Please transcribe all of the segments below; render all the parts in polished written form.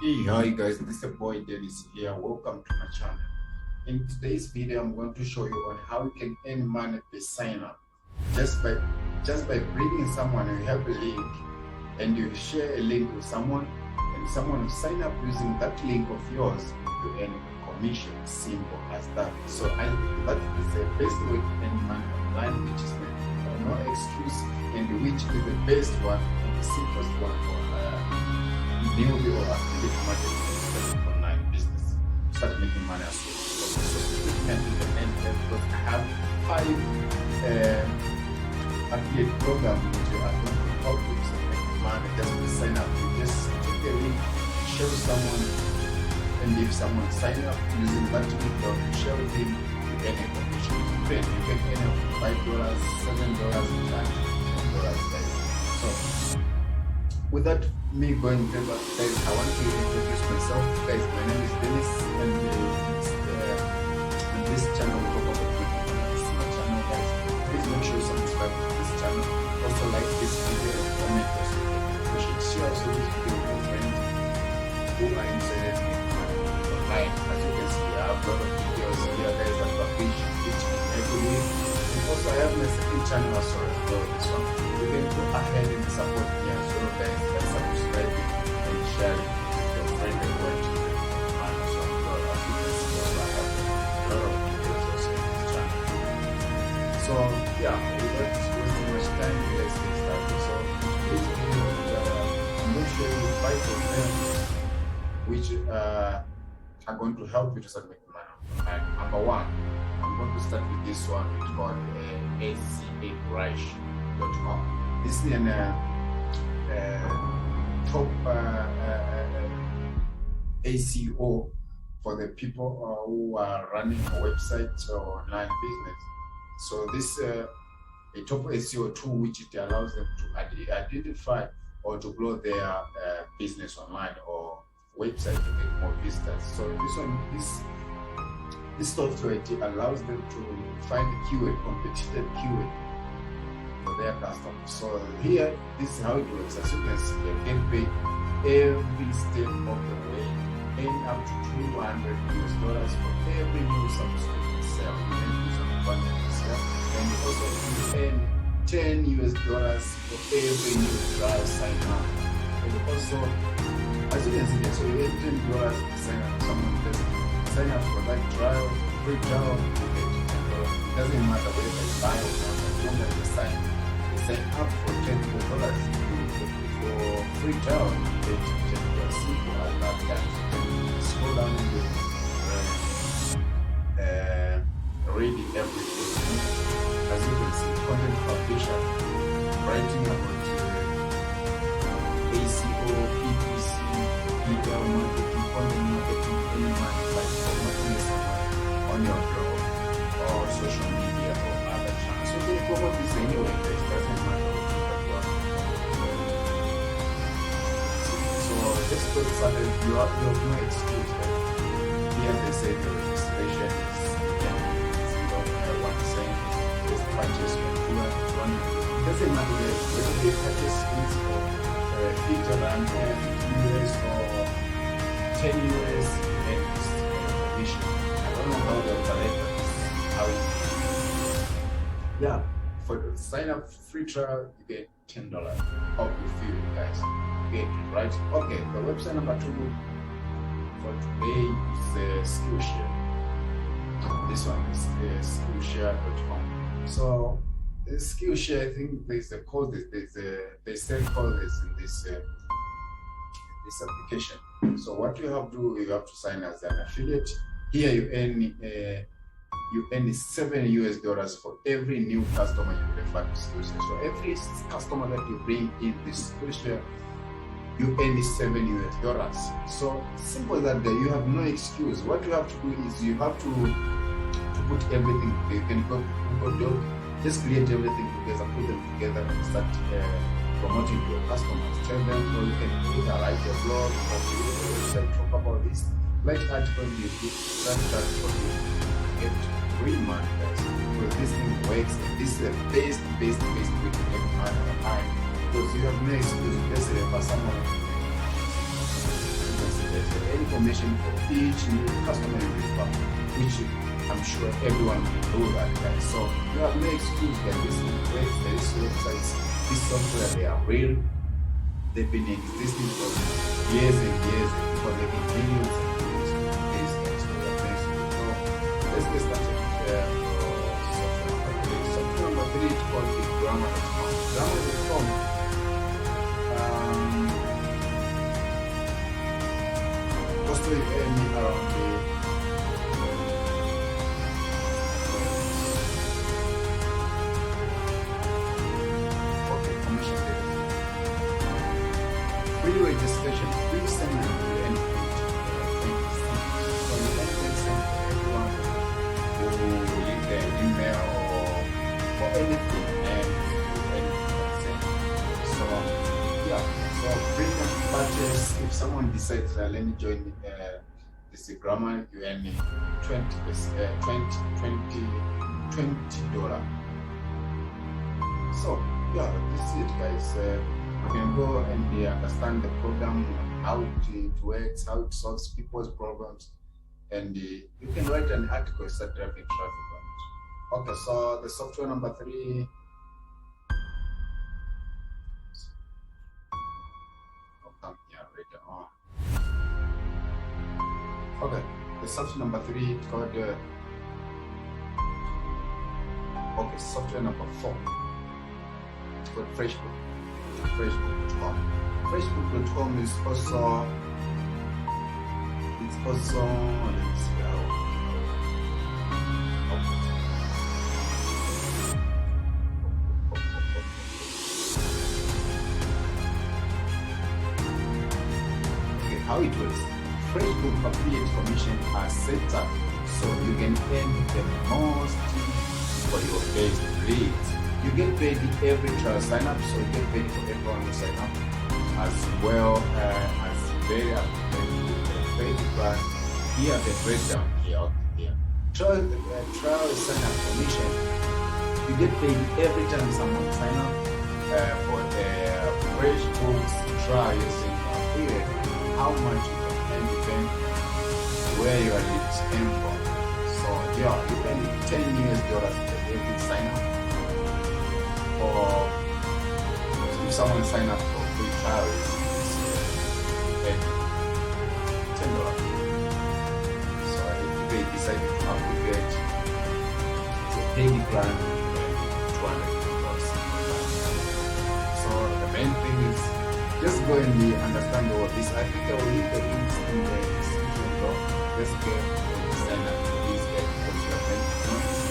Hey, hi guys, this is your boy Dennis here. Welcome to my channel. In today's video, I'm going to show you on how you can earn money per sign up. Just by bringing someone, you have a link and you share a link with someone, and someone will sign up using that link of yours to earn commission. Simple as that. So that is the best way to earn money online, which is no excuse, and which is the best one and the simplest one for newbie or affiliate marketing online business. Start making money as well. So you can do the end because I have 5 affiliate programs which are going to help you to make money. Just to sign up. You just take a link, show someone, and if someone sign up using that link or you share with him, you get a commission. Then you can earn $5, $7, $10. So without me going further, guys, I want to introduce myself. Guys, my name is Dennis, and this channel will talk about this is my channel, guys. Please make sure you subscribe to this channel. Also like this video and comment also. You should share also this video with your friends who are interested in online. As you can see, I have a lot of videos here, guys, that publish each and every week. And also I have my second channel as well, this one. You can go ahead and support me as well, guys, by subscribing and sharing with your friend and watch and also as you can see, also I have a lot of videos also in this channel. So yeah, without wasting much time, let's get started. So this video I'm going to show you 5 of them which are going to help you to start making money. Number 1, I'm going to start with this one. It's called acrush.com. This is an top ACO for the people who are running a website or online business. So this a top SEO tool which it allows them to identify or to grow their business online or website to get more visitors. So this software it allows them to find keyword, competitive keyword for their customers. So here, this is how it works. As you can see, you can pay every step of the way, paying up to $200 for every new subscription sale. You can do some content sale, and also you earn $10 for every new trial sign up. And also, as you can see there, so you earn $10 to sign up. Someone just sign up for that trial, free trial, you get $10. It doesn't matter whether you buy or not, as long as you sign up for $10 for free trial, you get $10. Simple as that, guys. Scroll down and reading everything. As you can see, content publisher, writing about ACO, PPC, email marketing, content marketing, any marketing on your blog or social media or other channels. So they promote this anyway, guys. Doesn't matter what you are. So just get started. You have no excuse. Here they say the registration is just purchase your one. It doesn't matter whether they purchase things for $50 US or $10 and it's commission. I don't know how the operator is, how it. Yeah, for the sign up free trial, you get $10 off with you guys. You get it, right? Okay, the website number 2 for today is Skillshare. This one is Skillshare.com. So Skillshare, I think there's a code. They sell codes in this application. So what you have to do, you have to sign as an affiliate. Here you earn $7 for every new customer you refer to Skillshare. So every customer that you bring in this Skillshare, you earn $7. So simple as that. You have no excuse. What you have to do is you have to put everything. You can go Doc, just create everything together, put them together, and start promoting to your customers. Tell them, or you can either write your blog or create a website, talk about this, write articles, you get for you, get real money, guys. Because this thing works, and this is the best way to make money online. Because you have no excuse. Just refer someone You can see there's information for each new customer you refer, which I'm sure everyone will do that, guys. So you have no excuse, guys. This websites, this software, they are real. They've been existing for years and years, and people making millions and millions of days, guys. So we have no excuse. So let's get started. Software number 3 is called the grammar.com. Grammar.com. Also, you earn around the commission data. Free registration, free seminar, you earn 20%. So you earn 20% for everyone who leave their email or anything, and you earn 20%. So yeah, so frequent purchase. If someone decides, let me join this grammar, you earn $20. So yeah, this is it, guys. You can go and understand the program, how it works, how it solves people's problems, and you can write an article, start driving traffic on it. Okay, so the software number 3. I'll come here later on. Okay, the software number 3 is called software number 4. It's called Facebook. Facebook.com. Facebook.com is also, let's see how. Okay, how it works. Facebook affiliate commission are set up so you can earn the most for your best leads. You get paid every trial sign up, so you get paid for everyone who sign up, as well as very paid plan. Here the breakdown here. Trial sign up commission. You get paid every time someone sign up for the fresh books trial using affiliate. How much you can earn depends where your leads came from. So yeah, you earn $10 for every sign up. Or if someone sign up for free trial, it's $10. So if they decide to upgrade the daily plan, $200. So the main thing is just go and understand all this. I think I will leave the links in the description below. Just go and sign up to this because you are going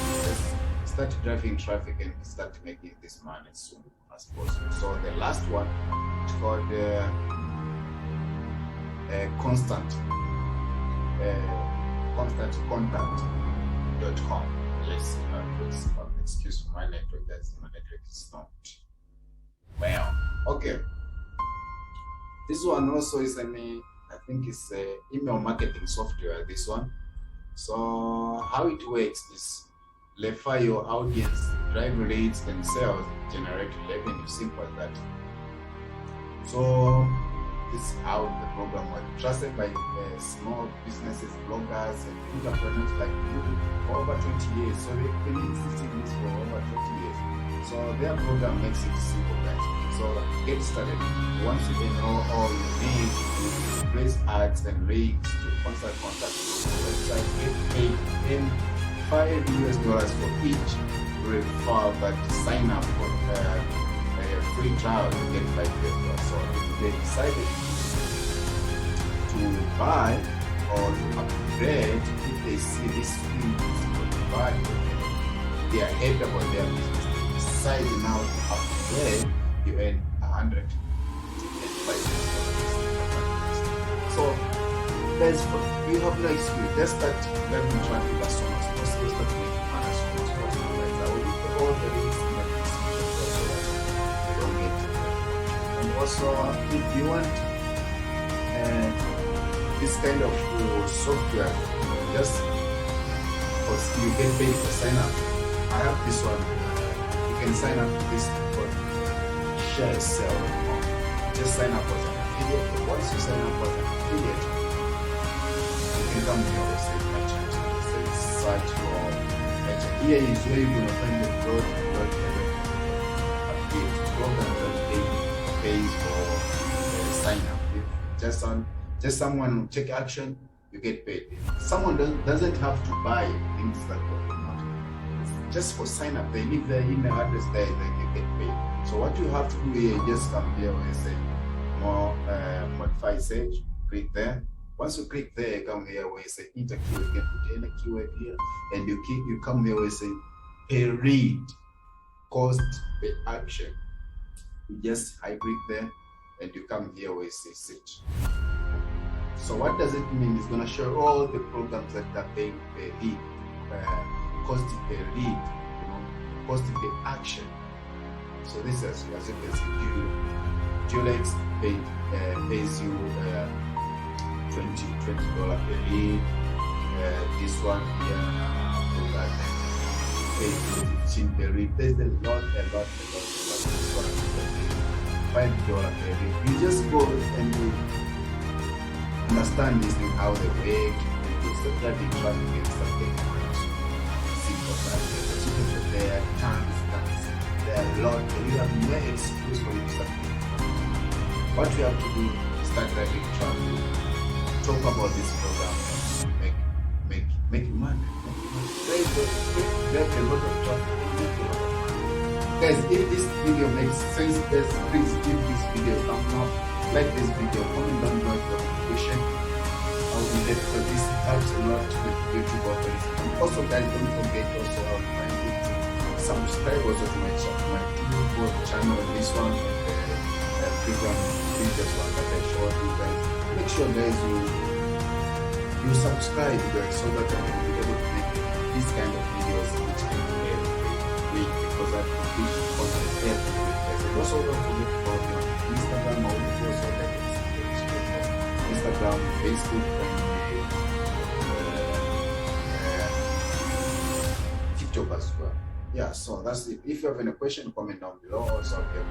to start driving traffic and start making this money as soon as possible. So the last one is called constantcontact.com. Let's excuse for my network. That's my network is not well. Okay. This one also is I think it's a email marketing software. This one. So how it works is refer your audience, drive leads and sales, generate revenue. Simple as that. So this is how the program was trusted by small businesses, bloggers, and entrepreneurs like you for over 20 years. So they've been existing this for over 20 years. So their program makes it simple, guys. So get started. Once you know all you need to place ads and links to constant contact website, get paid in $5 for each referral that sign up for a free trial. You get $5. So if they decided to buy or to upgrade, if they see this thing is going to buy, they are happy about their business. They decide now to upgrade, you earn $105. So guys, you have no excuse. Just start learning traffic as soon as possible. Start making money as soon as possible. Guys, I will leave all the links in the description so that you don't get it. And also, if you want this kind of software, just because you get paid for sign up. I have this one. You can sign up for this called share sell. Just sign up for it. affiliate. Once you sign up as an affiliate, you can come here and say merchant. Say search for merchant. Here is where you're gonna find the affiliate program that pays for sign up. If just someone will take action, you get paid. If someone doesn't have to buy things that just for sign up, they leave their email address there, then you get paid. So what you have to do here, just come here where you say more modify search, click there. Once you click there, come here where you say enter keyword, you can put any keyword here, and you come here where you say pay read, cost per action. You just high click there, and you come here where you say search. So what does it mean? It's gonna show all the programs that are paying per lead, cost per lead, cost per action. So this is, as you can see, Dulex pays you $20 per lead. This one here, pays you $15 per lead. There's a lot. This one $5 per lead. You just go and you understand this thing, how they work, and you start driving traffic and start getting much simple traffic. There are tons. There are a lot, and you have no excuse for you to start. What you have to do is start driving traffic, talk about this program, and make money. Drive a lot of traffic, make a lot of money. Guys, if this video makes sense, please give this video a thumbs up, like this video, comment down below the notification. I'll be there because this helps a lot with YouTube algorithm. And also, guys, don't forget also how to find it. Subscribe also to my channel, this one and the previous one that I showed you guys. Make sure guys you subscribe guys so that I can be able to make these kind of videos which can be every week, because I publish content every week guys. And also don't forget to follow me on Instagram or also like Instagram, Facebook and TikTok as well. Yeah, so that's it. If you have any question, comment down below. Also, I'll be able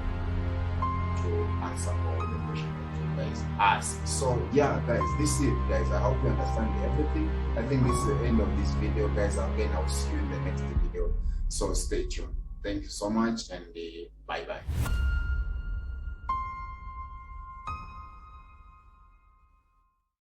to answer all the questions that you guys ask. So yeah, guys, this is it, guys. I hope you understand everything. I think this is the end of this video, guys. Again, I'll see you in the next video. So stay tuned. Thank you so much, and bye bye.